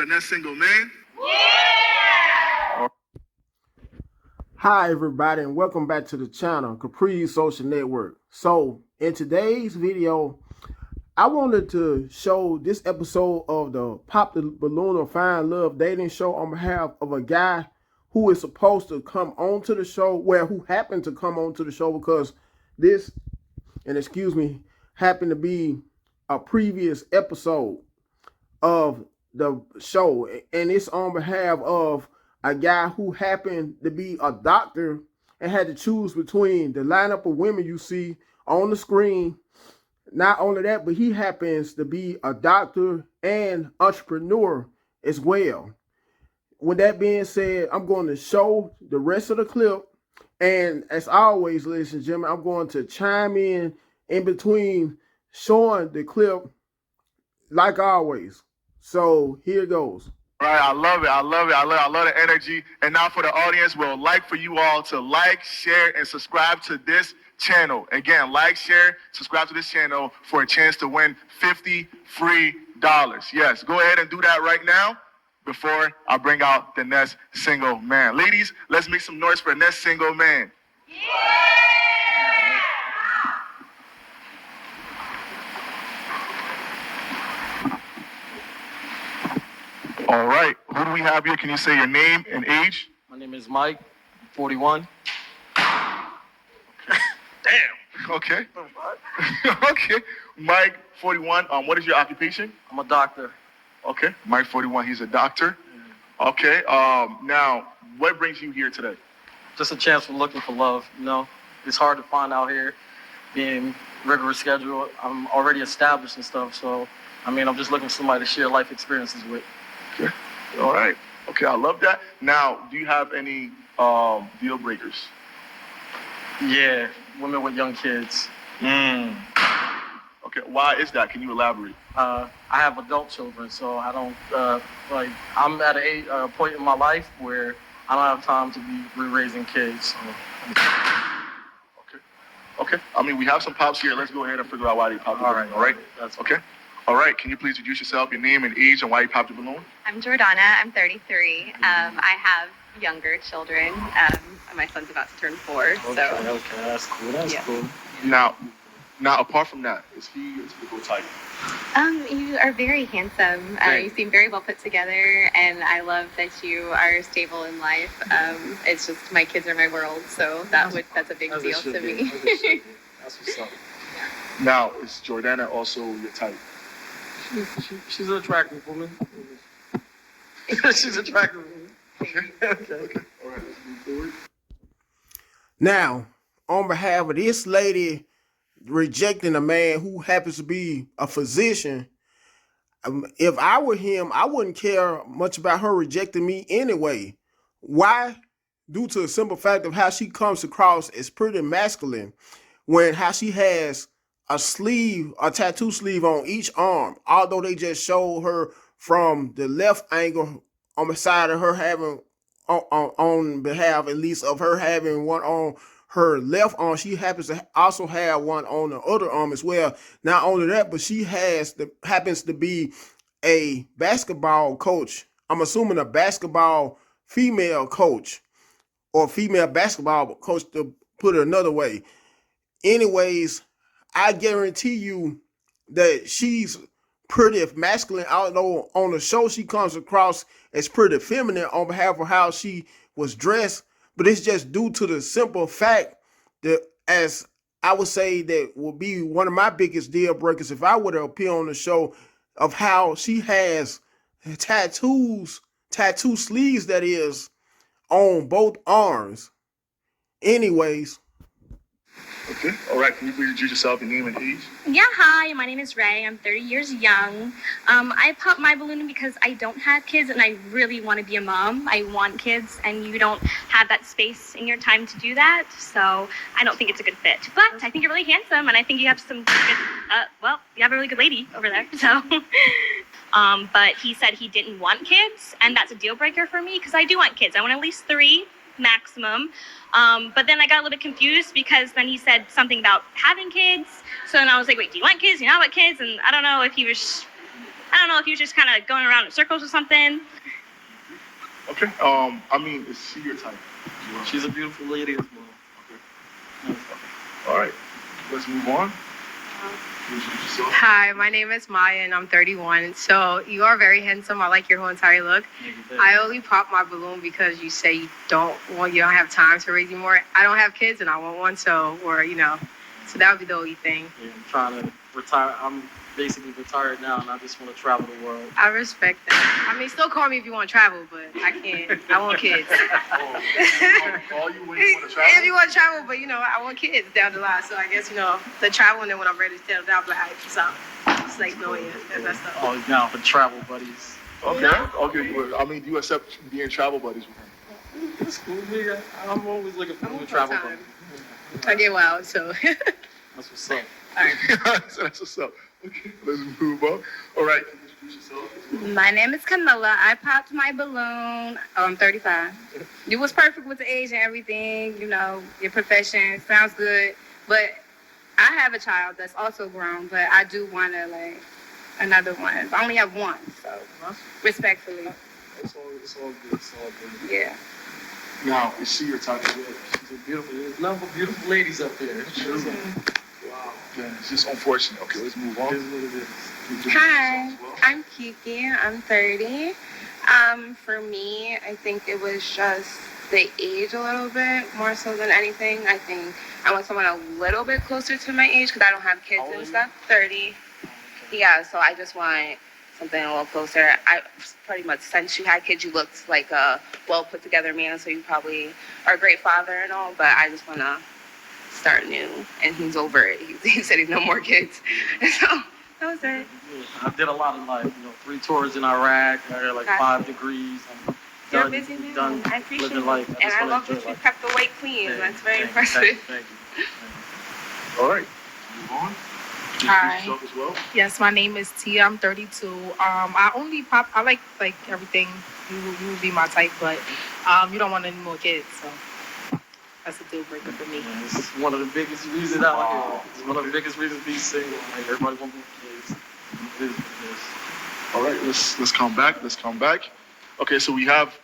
the next single man? Hi everybody and welcome back to the channel, Capri Social Network. So in today's video, I wanted to show this episode of the Pop the Balloon or Find Love dating show on behalf of a guy who is supposed to come onto the show, who happened to come onto the show because this, and excuse me, happened to be a previous episode of the show, and it's on behalf of a guy who happened to be a doctor and had to choose between the lineup of women you see on the screen. Not only that, but he happens to be a doctor and entrepreneur as well. With that being said, I'm going to show the rest of the clip, and as always, ladies and gentlemen, I'm going to chime in between showing the clip like always. So here goes. All right, I love it. I love the energy. And now for the audience, we'll like for you all to like, share, and subscribe to this channel. Again, like, share, subscribe to this channel for a chance to win $50 free. Yes, go ahead and do that right now before I bring out the next single man. Ladies, let's make some noise for the next single man. All right, who do we have here? Can you say your name and age? My name is Mike, 41. Damn. Okay. Okay. Mike, 41. What is your occupation? I'm a doctor. Okay. Mike, 41. He's a doctor. Okay. Now, what brings you here today? Just a chance for looking for love, you know. It's hard to find out here, being rigorous schedule. I'm already established and stuff, so, I'm just looking for somebody to share life experiences with. Okay. All right. Okay, I love that. Now, do you have any deal breakers? Yeah, women with young kids. Okay, why is that? Can you elaborate? I have adult children, so I don't, I'm at a point in my life where I don't have time to be re-raising kids. So. Okay. We have some pops here. Let's go ahead and figure out why they popped the balloon, all right? That's okay. All right, can you please introduce yourself, your name and age, and why you popped the balloon? I'm Jordana. I'm 33. I have younger children. My son's about to turn 4. Okay, so that's cool. That's cool. Now, apart from that, is he your typical type? You are very handsome. You seem very well put together, and I love that you are stable in life. It's just my kids are my world, so that's a big deal to me. That's what's up. Now, is Jordana also your type? She's an attractive woman. She's an attractive woman. Okay. All right, let's move forward. Now, on behalf of this lady rejecting a man who happens to be a physician, if I were him, I wouldn't care much about her rejecting me anyway. Why? Due to a simple fact of how she comes across as pretty masculine, when how she has a tattoo sleeve on each arm, although they just show her from the left angle on the side of her having, on behalf at least of her having one on her left arm, she happens to also have one on the other arm as well. Not only that, but she happens to be a basketball coach. I'm assuming a basketball female coach or female basketball coach, to put it another way. Anyways, I guarantee you that she's pretty masculine, although on the show she comes across as pretty feminine on behalf of how she was dressed. But it's just due to the simple fact that, as I would say, that will be one of my biggest deal breakers if I were to appear on the show, of how she has tattoo sleeves, that is, on both arms. Anyways. Okay. All right. Can you please introduce yourself, your name and age? Yeah, hi. My name is Ray. I'm 30 years young. I popped my balloon because I don't have kids and I really want to be a mom. I want kids and you don't have that space in your time to do that. So I don't think it's a good fit. But I think you're really handsome and I think you have some good, you have a really good lady over there. So, but he said he didn't want kids and that's a deal breaker for me because I do want kids. I want at least 3 maximum. But then I got a little bit confused because then he said something about having kids. So then I was like, wait, do you want kids? Do you not want kids? And I don't know if he was I don't know if he was just kind of going around in circles or something. Okay. I mean, is she your type? She's a beautiful lady as well. Okay. All right. Let's move on. Introduce yourself. Hi, my name is Maya and I'm 31. So you are very handsome. I like your whole entire look. I only pop my balloon because you say you don't have time to raise any more. I don't have kids and I want one, so that would be the only thing. Yeah, I'm trying to retire. I'm basically retired now, and I just want to travel the world. I respect that. I mean, still call me if you want to travel, but I can't. I want kids. Call you when you want to travel? If you want to travel, but I want kids down the line. So I guess the travel, and then when I'm ready to settle down, but so it's like no, yeah, that's stuff. Oh, now for travel buddies. Okay. Okay. I mean, do you accept being travel buddies with him? That's cool, nigga. I'm always looking for new travel buddies. I get wild, so. That's what's up. All right. So that's what's up. Okay, let's move on. All right. Introduce yourself. My name is Camilla. I popped my balloon. I'm 35. You was perfect with the age and everything, your profession. Sounds good. But I have a child that's also grown, but I do want to, another one. I only have one, so respectfully. It's all good. It's all good. Yeah. Now, is she your type as well? She's a beautiful. There's nothing but beautiful ladies up there. Wow. Yeah, it's just unfortunate. Okay, let's move on. It is what it is. Hi, I'm Kiki. I'm 30. For me, I think it was just the age a little bit more so than anything. I think I want someone a little bit closer to my age because I don't have kids and stuff. 30. Yeah, so I just want something a little closer. I pretty much, since you had kids, you looked like a well put together man, so you probably are a great father and all, but I just want to start new, and he's over it. He said he's no more kids. So that was it. Yeah, I did a lot of 3 tours in Iraq. I got 5 degrees. I'm You're done, a busy man. done I appreciate living it. life. And I love that you kept the weight clean. Yeah, That's very thank impressive. you. Thank you. All right. Move on. Hi. Introduce yourself as well. Yes, my name is Tia. I'm 32. I only pop. I like everything. You would be my type, but you don't want any more kids, so that's a deal breaker for me. Yeah, it's one of the biggest reasons out here. It's one of the biggest reasons to be single. Like, everybody wants more kids. It is what it is. All right, let's come back. Let's come back. Okay, so we have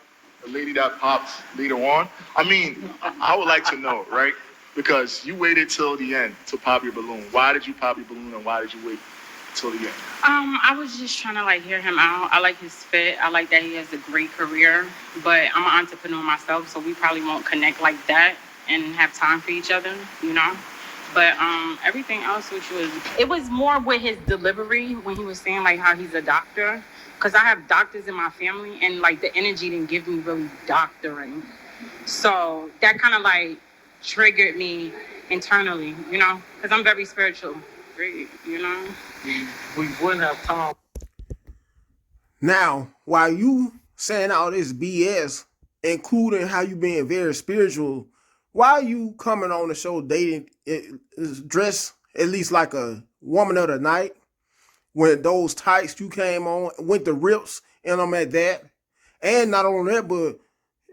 a lady that popped later on. I mean, I would like to know, right? Because you waited till the end to pop your balloon. Why did you pop your balloon, and why did you wait till the end? I was just trying to hear him out. I like his fit. I like that he has a great career, but I'm an entrepreneur myself, so we probably won't connect like that and have time for each other, But everything else, it was more with his delivery when he was saying how he's a doctor, because I have doctors in my family, and the energy didn't give me really doctoring, so that kind of triggered me internally, because I'm very spiritual, We wouldn't have time. Now, while you saying all this BS, including how you being very spiritual, why are you coming on the show dating, dressed at least like a woman of the night? When those tights you came on, went the rips, and I'm at that. And not only that, but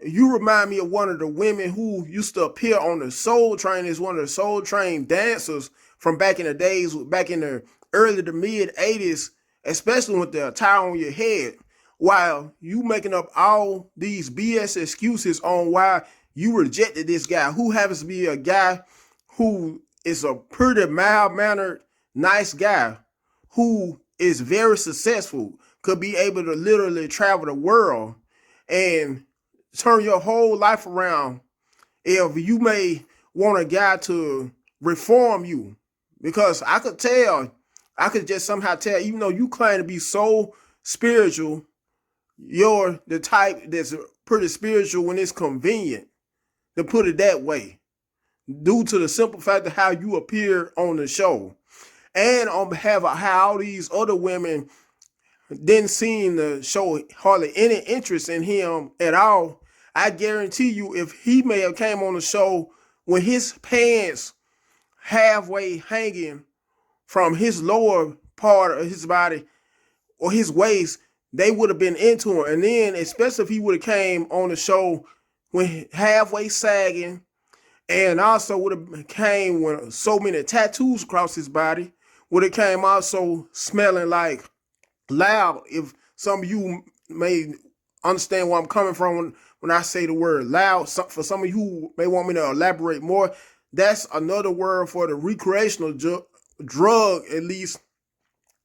you remind me of one of the women who used to appear on the Soul Train as one of the Soul Train dancers from back in the days, back in the early to mid 80s, especially with the tie on your head, while you making up all these BS excuses on why you rejected this guy, who happens to be a guy who is a pretty mild-mannered, nice guy, who is very successful, could be able to literally travel the world and turn your whole life around if you may want a guy to reform you. Because I could just somehow tell, even though you claim to be so spiritual, you're the type that's pretty spiritual when it's convenient, to put it that way, due to the simple fact of how you appear on the show. And on behalf of how all these other women didn't seem to show hardly any interest in him at all, I guarantee you, if he may have came on the show when his pants halfway hanging from his lower part of his body or his waist, they would have been into him. And then, especially if he would have came on the show when halfway sagging, and also would have came with so many tattoos across his body, would have came also smelling like Loud, if some of you may understand where I'm coming from when I say the word loud, for some of you who may want me to elaborate more, that's another word for the recreational drug, at least.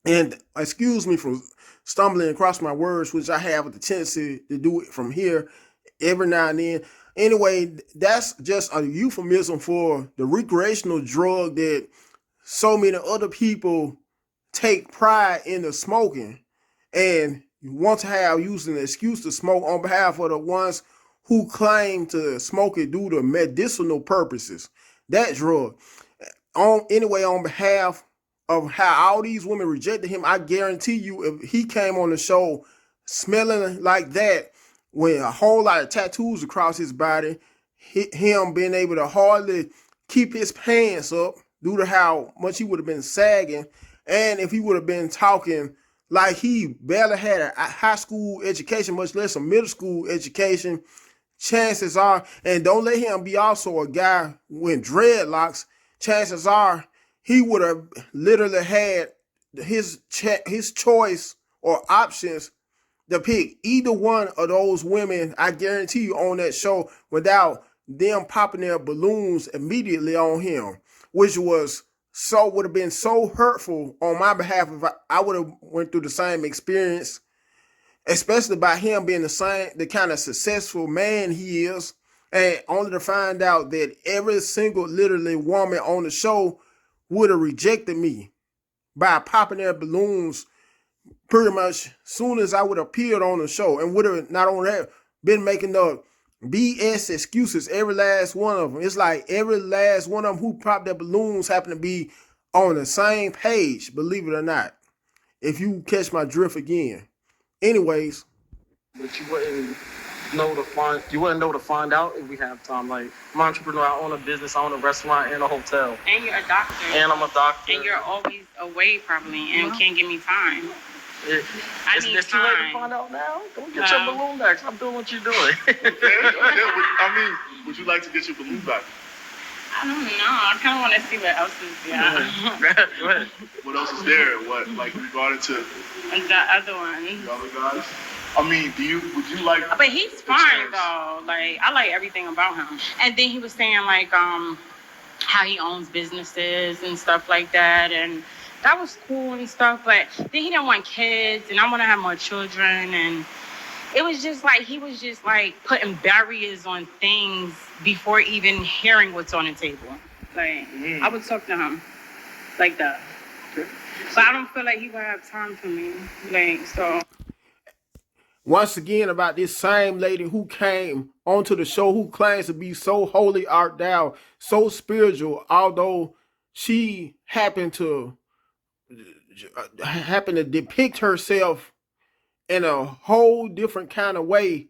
And excuse me for stumbling across my words, which I have the tendency to do it from here every now and then. Anyway, that's just a euphemism for the recreational drug that so many other people take pride in the smoking and want to have using an excuse to smoke on behalf of the ones who claim to smoke it due to medicinal purposes. That drug. On behalf of how all these women rejected him, I guarantee you, if he came on the show smelling like that, with a whole lot of tattoos across his body, him being able to hardly keep his pants up due to how much he would have been sagging, and if he would have been talking like he barely had a high school education, much less a middle school education, chances are, and don't let him be also a guy with dreadlocks, chances are he would have literally had his choice or options to pick either one of those women, I guarantee you, on that show without them popping their balloons immediately on him, which would have been so hurtful on my behalf if I would have went through the same experience, especially by him being the kind of successful man he is, and only to find out that every single literally woman on the show would have rejected me by popping their balloons pretty much soon as I would have appeared on the show, and would have not only that been making the BS excuses, every last one of them. It's like every last one of them who popped their balloons happen to be on the same page, believe it or not. If you catch my drift again. Anyways. But you wouldn't know to find out if we have time. Like, I'm an entrepreneur, I own a business, I own a restaurant and a hotel. And you're a doctor. And I'm a doctor. And you're always away probably and can't give me time. It's too late to find out now. Go get your balloon back. Stop doing what you're doing. Would you like to get your balloon back? I don't know. I kind of want to see what else is there. Go ahead. What else is there? What, like, regarding to the other one? The other guys? Would you like? But he's fine though. Like, I like everything about him. And then he was saying like, how he owns businesses and stuff like that, and that was cool and stuff. But then he didn't want kids, and I want to have more children, and it was just like he was just like putting barriers on things before even hearing what's on the table. Like, I would talk to him like that. Okay. But I don't feel like he would have time for me. Like, so. Once again, about this same lady who came onto the show who claims to be so holy art thou, so spiritual, although she happened to depict herself in a whole different kind of way.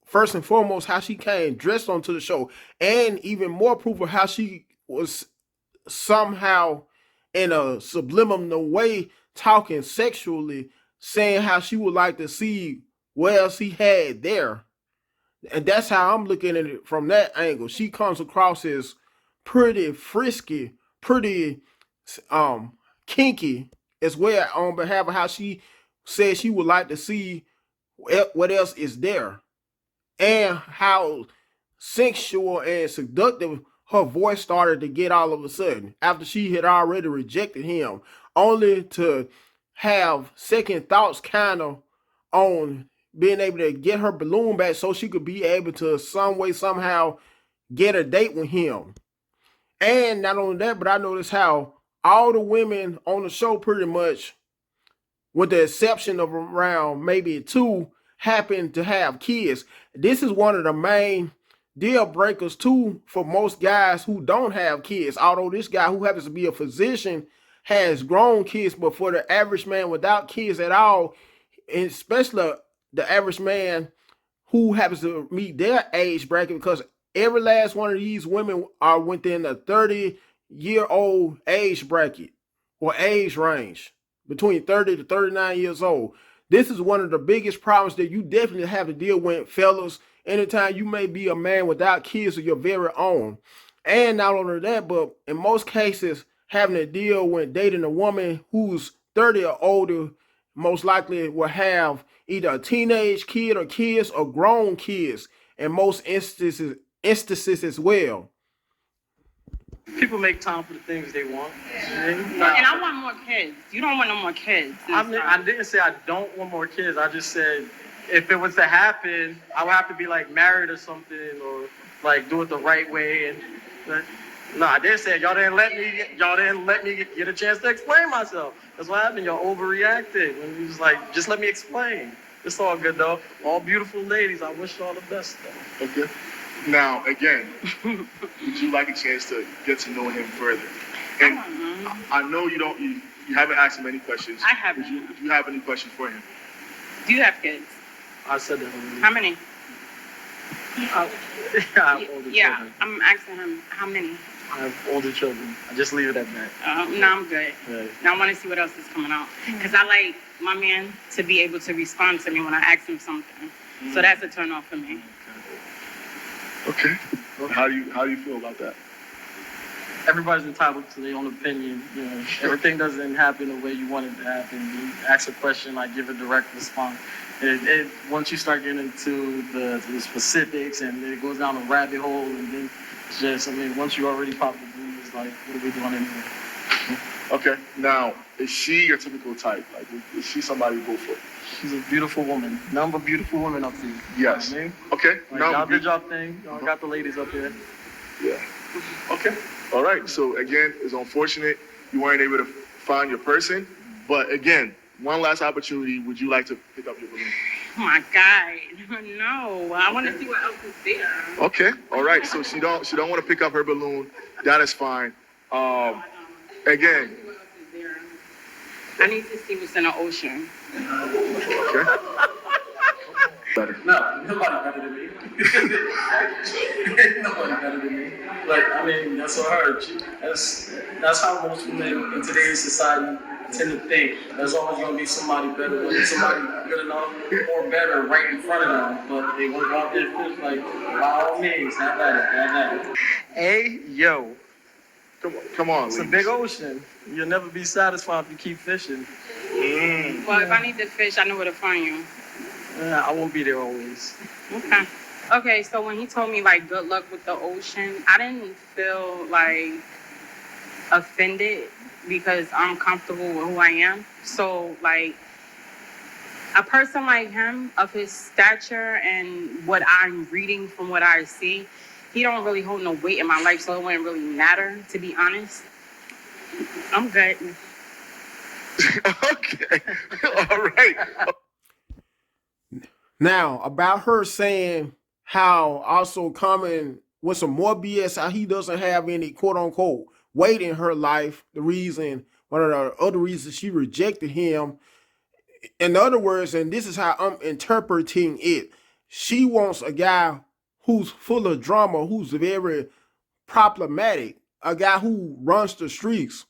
First and foremost, how she came dressed onto the show, and even more proof of how she was somehow in a subliminal way talking sexually, saying how she would like to see what else he had there. And that's how I'm looking at it from that angle. She comes across as pretty frisky, pretty kinky as well, on behalf of how she said she would like to see what else is there, and how sexual and seductive her voice started to get all of a sudden after she had already rejected him, only to have second thoughts kind of on being able to get her balloon back so she could be able to some way, somehow get a date with him. And not only that, but I noticed how all the women on the show pretty much, with the exception of around maybe two, happen to have kids. This is one of the main deal breakers too for most guys who don't have kids. Although this guy, who happens to be a physician, has grown kids, but for the average man without kids at all, and especially the average man who happens to meet their age bracket, because every last one of these women are within the 30-year-old age bracket or age range, between 30 to 39 years old. This is one of the biggest problems that you definitely have to deal with, fellas, anytime you may be a man without kids of your very own. And not only that, but in most cases, having to deal with dating a woman who's 30 or older most likely will have either a teenage kid or kids or grown kids in most instances as well. People make time for the things they want. And I want more kids. You don't want no more kids. I didn't say I don't want more kids. I just said if it was to happen, I would have to be like married or something, or like do it the right way. And no, I didn't say it. Y'all didn't let me get a chance to explain myself. That's what happened. Y'all overreacted. And you was like, just let me explain. It's all good though. All beautiful ladies. I wish y'all the best though. Okay. Now, again, would you like a chance to get to know him further? And I know you haven't asked him any questions. I haven't. Would you have any questions for him? Do you have kids? I said that already. How many? I have older children. I'm asking him how many. I have older children. I just leave it at that. No, I'm good. Right. Now I want to see what else is coming out. Because I like my man to be able to respond to me when I ask him something. So that's a turn off for me. Okay. How do you feel about that? Everybody's entitled to their own opinion. You know, everything doesn't happen the way you want it to happen. You ask a question, I give a direct response. Once you start getting into the specifics, and it goes down a rabbit hole, and then it's just, once you already pop the balloon, it's like, what are we doing anyway? Okay. Now, is she your typical type? Like, is she somebody you go for? She's a beautiful woman. Number beautiful women up there. Yes. You know what I mean? Okay. Like, y'all did y'all thing. Y'all got the ladies up here. Yeah. Okay. All right. So again, it's unfortunate you weren't able to find your person, but again, one last opportunity. Would you like to pick up your balloon? Oh my God. No. I want to see what else is there. Okay. All right. So she don't want to pick up her balloon. That is fine. Again. I need to see what's in the ocean. Okay. Better. No, nobody better than me. Nobody better than me. Like, that's what I heard. That's how most women in today's society tend to think. There's always going to be somebody better, somebody good enough or better right in front of them. But they want to go out there and fish, like, by all means, have at it. Hey, yo. Come on. It's a big ocean. You'll never be satisfied if you keep fishing. Well, if I need to fish, I know where to find you. I won't be there always. Okay. Okay, so when he told me, like, good luck with the ocean, I didn't feel, like, offended because I'm comfortable with who I am. So, like, a person like him, of his stature and what I'm reading from what I see, he don't really hold no weight in my life, so it wouldn't really matter, to be honest. I'm good. Okay. All right. Now, about her saying how also coming with some more BS, how he doesn't have any quote unquote weight in her life. One of the other reasons she rejected him. In other words, and this is how I'm interpreting it, she wants a guy who's full of drama, who's very problematic, a guy who runs the streets,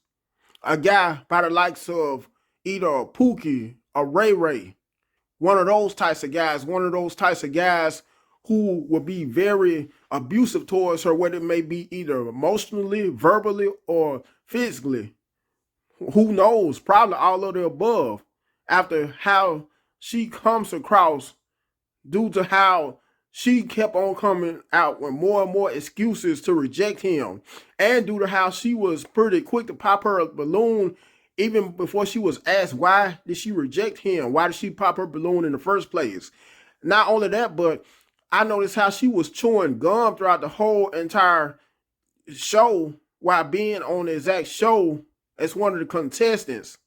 a guy by the likes of either a Pookie or Ray Ray. One of those types of guys who will be very abusive towards her, whether it may be either emotionally, verbally, or physically. Who knows? Probably all of the above. After how she comes across, due to how she kept on coming out with more and more excuses to reject him, and due to how she was pretty quick to pop her balloon even before she was asked why did she reject him, why did she pop her balloon in the first place. Not only that, but I noticed how she was chewing gum throughout the whole entire show while being on the exact show as one of the contestants.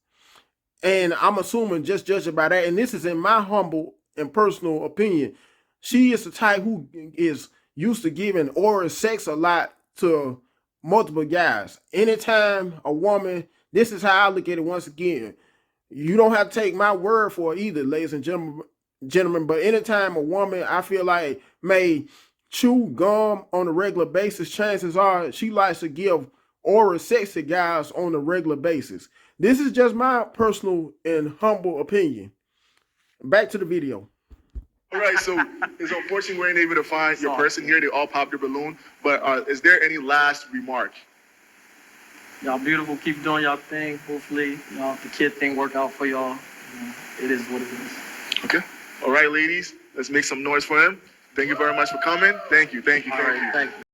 And I'm assuming, just judging by that, and this is in my humble and personal opinion, she is the type who is used to giving oral sex a lot to multiple guys. Anytime a woman, this is how I look at it once again. You don't have to take my word for it either, ladies and gentlemen, but anytime a woman, I feel like, may chew gum on a regular basis, chances are she likes to give oral sex to guys on a regular basis. This is just my personal and humble opinion. Back to the video. All right, so it's unfortunate we weren't able to find your person here. They all popped their balloon. But is there any last remark? Y'all beautiful. Keep doing y'all thing. Hopefully, the kid thing work out for y'all. It is what it is. Okay. All right, ladies, let's make some noise for him. Thank you very much for coming. Thank you. All right, thank you.